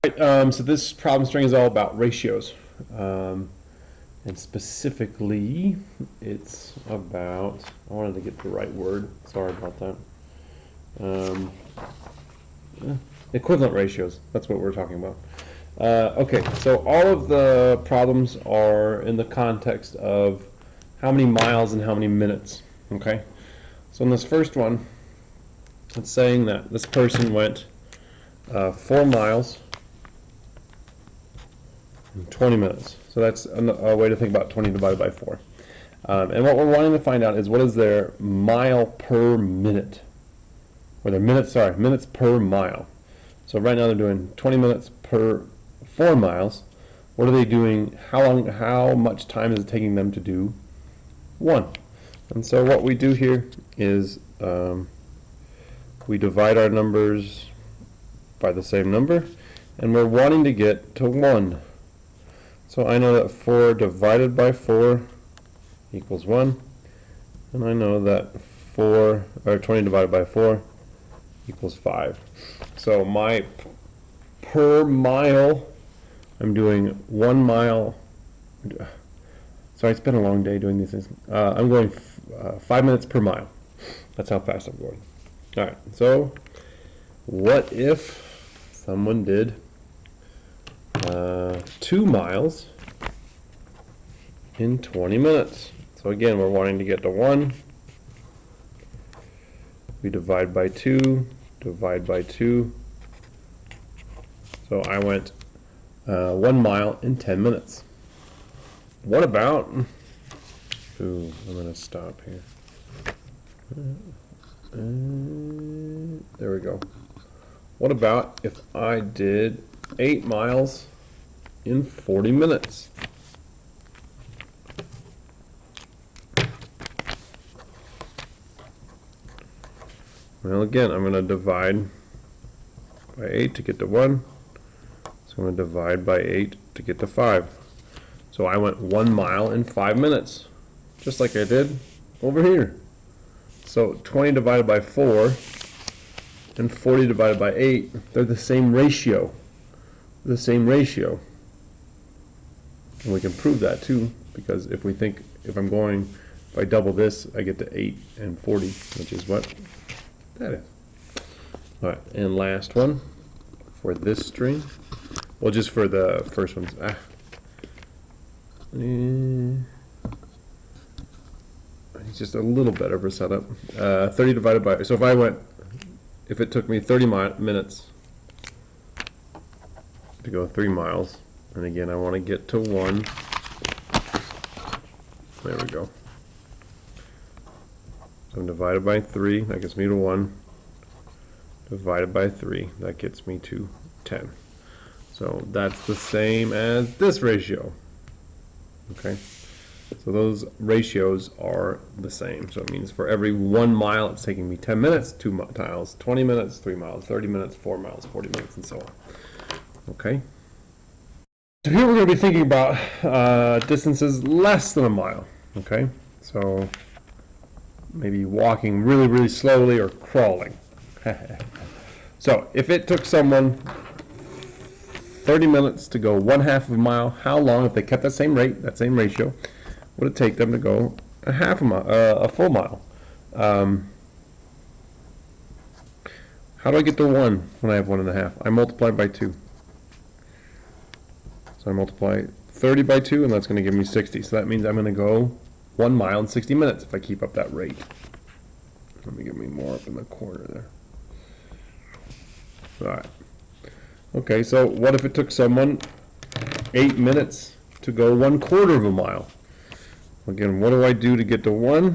Right, so this problem string is all about ratios, and specifically, it's about, I wanted to get the right word, sorry about that, equivalent ratios, that's what we're talking about. Okay, so all of the problems are in the context of how many miles and how many minutes, okay? So in this first one, it's saying that this person went 4 miles in 20 minutes. So that's a way to think about 20 divided by 4. And what we're wanting to find out is what is their mile per minute, or their minutes per mile. So right now they're doing 20 minutes per 4 miles. What are they doing? How much time is it taking them to do 1? And so what we do here is we divide our numbers by the same number, and we're wanting to get to 1. So I know that 4 divided by 4 equals 1, and I know that 20 divided by 4 equals 5. So my per mile, I'm doing 1 mile. Sorry, it's been a long day doing these things. I'm going 5 minutes per mile. That's how fast I'm going. All right, so what if someone did 2 miles in 20 minutes? So again, we're wanting to get to 1. We divide by 2, divide by 2. So I went 1 mile in 10 minutes. What about, I'm going to stop here. There we go. What about if I did 8 miles in 40 minutes? Well, again, I'm going to divide by 8 to get to 1. So I'm going to divide by 8 to get to 5. So I went 1 mile in 5 minutes, just like I did over here. So 20 divided by 4 and 40 divided by 8, they're the same ratio. The same ratio. And we can prove that too, because if I double this, I get to 8 and 40, which is what that is. All right, and last one for this string. Well, just for the first ones. It's just a little better for setup. 30 divided by, so if it took me 30 minutes to go 3 miles, and again I want to get to 1, there we go. So I'm divided by 3, that gets me to 1. Divided by 3, that gets me to 10. So that's the same as this ratio. Okay, so those ratios are the same. So it means for every 1 mile, it's taking me 10 minutes, 2 miles, 20 minutes, 3 miles, 30 minutes, 4 miles, 40 minutes, and so on. Okay. So here we're going to be thinking about distances less than a mile. Okay, so maybe walking really, really slowly or crawling. So if it took someone 30 minutes to go 1/2 of a mile, how long, if they kept that same rate, that same ratio, would it take them to go a full mile? How do I get to 1 when I have 1.5? I multiply by 2. So I multiply 30 by 2, and that's going to give me 60. So that means I'm going to go 1 mile in 60 minutes if I keep up that rate. Let me get me more up in the corner there. All right. Okay, so what if it took someone 8 minutes to go 1/4 of a mile? Again, what do I do to get to 1?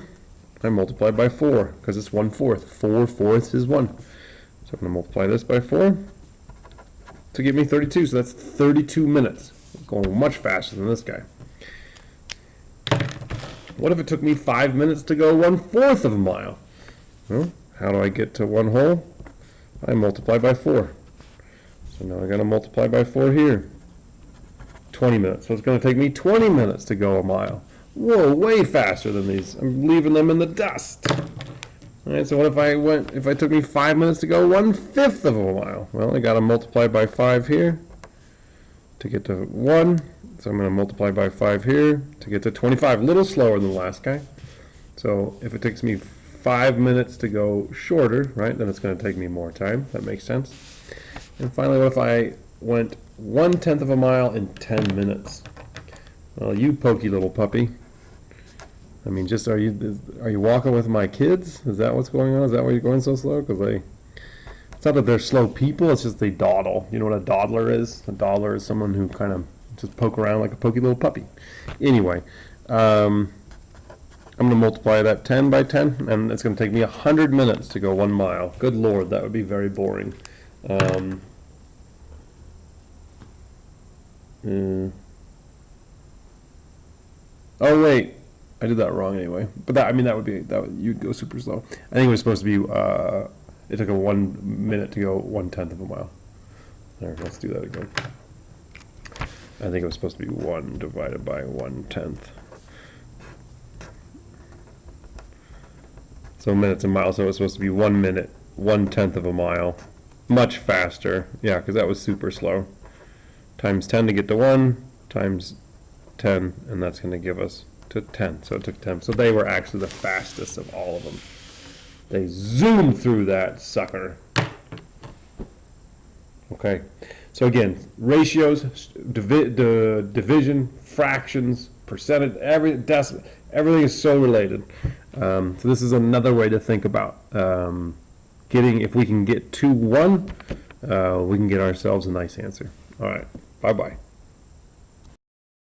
I multiply by 4, because it's 1/4. 4/4 is 1. So I'm going to multiply this by 4 to give me 32. So that's 32 minutes. Going much faster than this guy. What if it took me 5 minutes to go 1/4 of a mile? Well, how do I get to 1 whole? I multiply by 4. So now I'm going to multiply by 4 here. 20 minutes. So it's going to take me 20 minutes to go a mile. Whoa, way faster than these. I'm leaving them in the dust. All right, so what if it took me 5 minutes to go 1/5 of a mile? Well, I got to multiply by 5 here. to get to 1. So I'm going to multiply by 5 here to get to 25. A little slower than the last guy. So if it takes me 5 minutes to go shorter, right, then it's going to take me more time. That makes sense. And finally, what if I went 1/10 of a mile in 10 minutes? Well, you pokey little puppy. I mean, just are you walking with my kids? Is that what's going on? Is that why you're going so slow? Because it's not that they're slow people. It's just they dawdle. You know what a dawdler is? A dawdler is someone who kind of just poke around like a pokey little puppy. Anyway, I'm going to multiply that 10 by 10, and it's going to take me 100 minutes to go 1 mile. Good Lord, that would be very boring. Oh wait, I did that wrong anyway. But that you'd go super slow. I think it was supposed to be. It took 1 minute to go 1/10 of a mile. There, let's do that again. I think it was supposed to be 1 divided by 1/10. So minutes a mile, so it was supposed to be 1 minute, 1/10 of a mile. Much faster, yeah, because that was super slow. Times 10 to get to 1, times 10, and that's going to give us to 10. So it took 10. So they were actually the fastest of all of them. They zoomed through that sucker. Okay, so again, ratios, division, fractions, percentage, everything is so related. So this is another way to think about if we can get to 1, we can get ourselves a nice answer. All right, bye-bye.